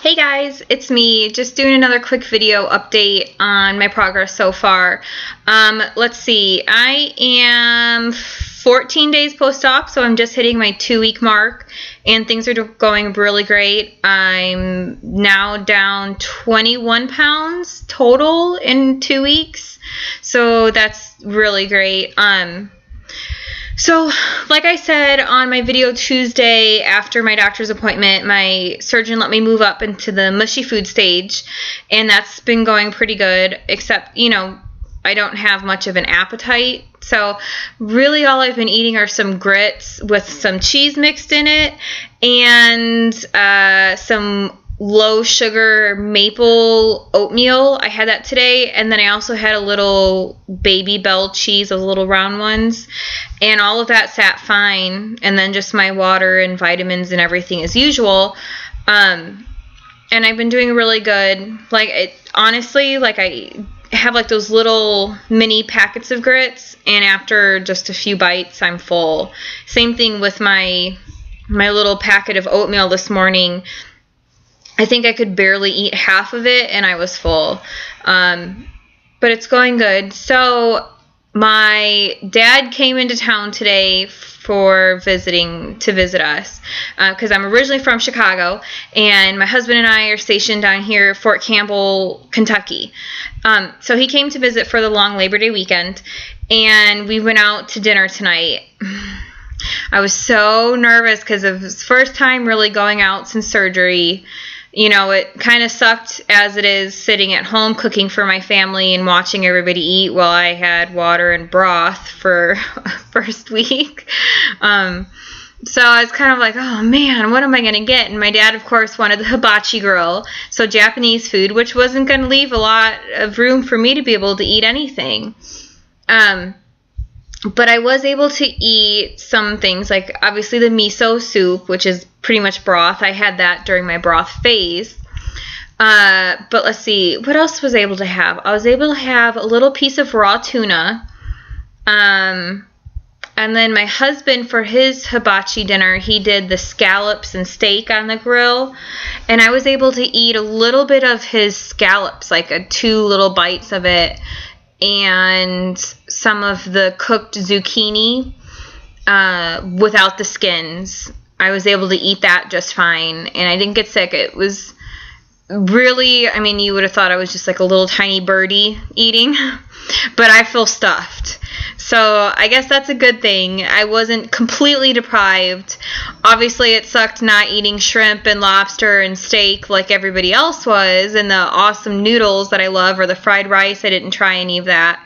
Hey guys, it's me, just doing another quick video update on my progress so far. Let's see, I am 14 days post-op, so I'm just hitting my 2-week mark, and things are going really great. I'm now down 21 pounds total in 2 weeks, so that's really great. So, like I said on my video Tuesday after my doctor's appointment, my surgeon let me move up into the mushy food stage, and that's been going pretty good, except, I don't have much of an appetite. So, really all I've been eating are some grits with some cheese mixed in it, and some low sugar maple oatmeal. I had that today, and then I also had a little Baby Bell cheese, those little round ones, and all of that sat fine, and then just my water and vitamins and everything as usual. And I've been doing really good. Honestly, I have those little mini packets of grits, and after just a few bites I'm full. Same thing with my little packet of oatmeal this morning. I think I could barely eat half of it, and I was full. But it's going good. So my dad came into town today to visit us, because I'm originally from Chicago, and my husband and I are stationed down here at Fort Campbell, Kentucky. So he came to visit for the long Labor Day weekend, and we went out to dinner tonight. I was so nervous because it was the first time really going out since surgery. It kind of sucked as it is sitting at home cooking for my family and watching everybody eat while I had water and broth for first week. So I was kind of like, oh man, what am I going to get? And my dad, of course, wanted the hibachi grill, so Japanese food, which wasn't going to leave a lot of room for me to be able to eat anything. But I was able to eat some things, like obviously the miso soup, which is pretty much broth. I had that during my broth phase. But let's see, what else was I able to have? I was able to have a little piece of raw tuna. And then my husband, for his hibachi dinner, he did the scallops and steak on the grill. And I was able to eat a little bit of his scallops, like 2 little bites of it, and some of the cooked zucchini without the skins. I was able to eat that just fine, and I didn't get sick. It was really, you would have thought I was just like a little tiny birdie eating, but I feel stuffed. So I guess that's a good thing. I wasn't completely deprived. Obviously, it sucked not eating shrimp and lobster and steak like everybody else was, and the awesome noodles that I love, or the fried rice. I didn't try any of that.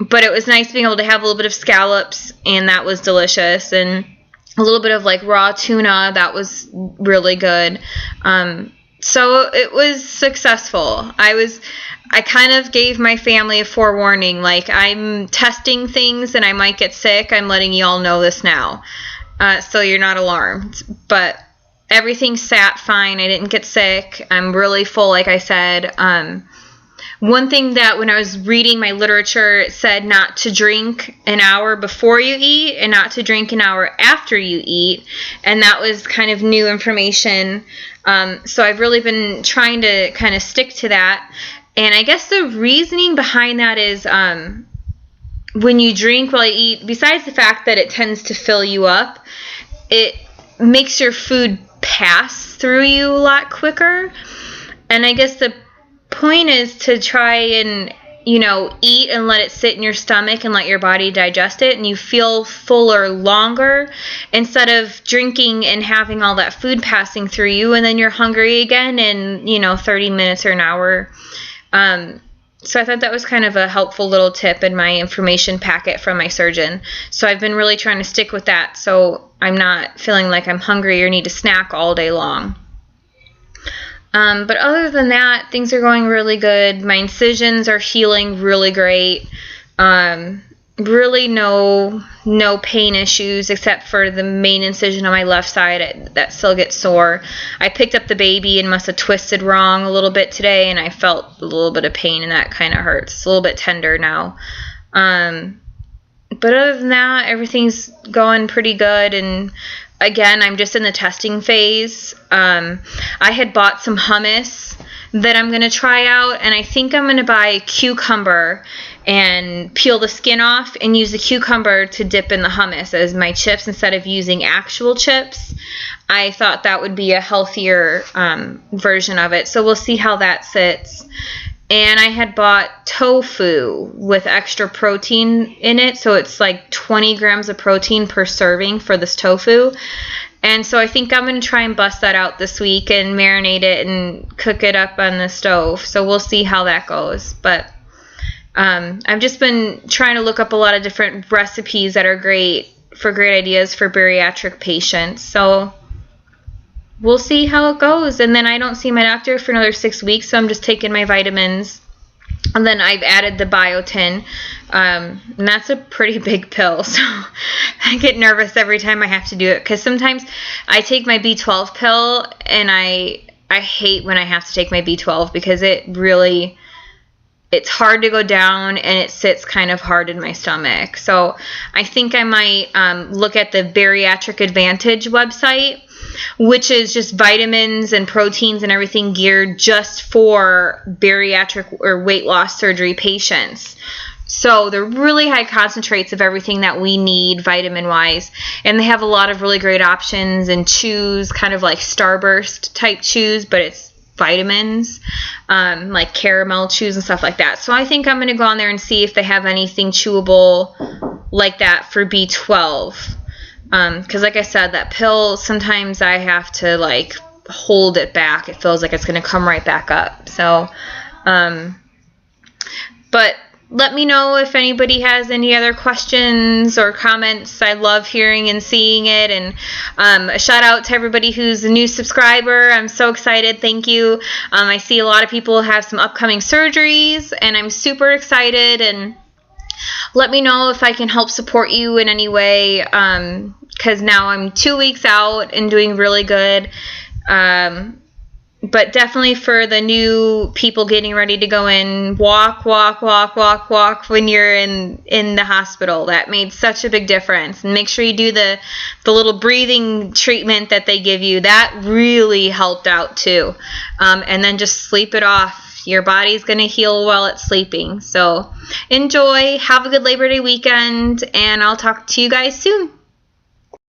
But it was nice being able to have a little bit of scallops, and that was delicious, and a little bit of raw tuna. That was really good. So it was successful. I kind of gave my family a forewarning, I'm testing things and I might get sick. I'm letting you all know this now, so you're not alarmed. But everything sat fine. I didn't get sick. I'm really full, like I said. One thing that when I was reading my literature, it said not to drink an hour before you eat and not to drink an hour after you eat, and that was kind of new information. So I've really been trying to kind of stick to that. And I guess the reasoning behind that is when you drink while you eat, besides the fact that it tends to fill you up, it makes your food pass through you a lot quicker. And I guess the point is to try and, eat and let it sit in your stomach and let your body digest it, and you feel fuller longer instead of drinking and having all that food passing through you, and then you're hungry again in, 30 minutes or an hour. So I thought that was kind of a helpful little tip in my information packet from my surgeon. So I've been really trying to stick with that, so I'm not feeling like I'm hungry or need to snack all day long. But other than that, things are going really good. My incisions are healing really great. Really no pain issues except for the main incision on my left side that still gets sore. I picked up the baby and must have twisted wrong a little bit today, and I felt a little bit of pain, and that kind of hurts. It's a little bit tender now. But other than that, everything's going pretty good, and again, I'm just in the testing phase. I had bought some hummus that I'm going to try out, and I think I'm going to buy a cucumber and peel the skin off and use the cucumber to dip in the hummus as my chips instead of using actual chips. I thought that would be a healthier version of it, so we'll see how that sits. And I had bought tofu with extra protein in it, so it's like 20 grams of protein per serving for this tofu. And so I think I'm going to try and bust that out this week and marinate it and cook it up on the stove. So we'll see how that goes. But I've just been trying to look up a lot of different recipes that are great ideas for bariatric patients. So we'll see how it goes. And then I don't see my doctor for another 6 weeks, so I'm just taking my vitamins. And then I've added the biotin, and that's a pretty big pill, so I get nervous every time I have to do it, because sometimes I take my B12 pill, and I hate when I have to take my B12, because it's hard to go down, and it sits kind of hard in my stomach. So I think I might look at the Bariatric Advantage website, which is just vitamins and proteins and everything geared just for bariatric or weight loss surgery patients. So they're really high concentrates of everything that we need vitamin-wise. And they have a lot of really great options and chews, kind of like Starburst type chews, but it's vitamins, like caramel chews and stuff like that. So I think I'm going to go on there and see if they have anything chewable like that for B12. Because like I said, that pill, sometimes I have to like hold it back. It feels like it's going to come right back up. So, but let me know if anybody has any other questions or comments. I love hearing and seeing it. And a shout out to everybody who's a new subscriber. I'm so excited. Thank you. I see a lot of people have some upcoming surgeries, and I'm super excited. And let me know if I can help support you in any way, because now I'm 2 weeks out and doing really good. But definitely for the new people getting ready to go in, walk when you're in the hospital. That made such a big difference. And make sure you do the little breathing treatment that they give you. That really helped out too. And then just sleep it off. Your body's going to heal while it's sleeping. So enjoy. Have a good Labor Day weekend, and I'll talk to you guys soon.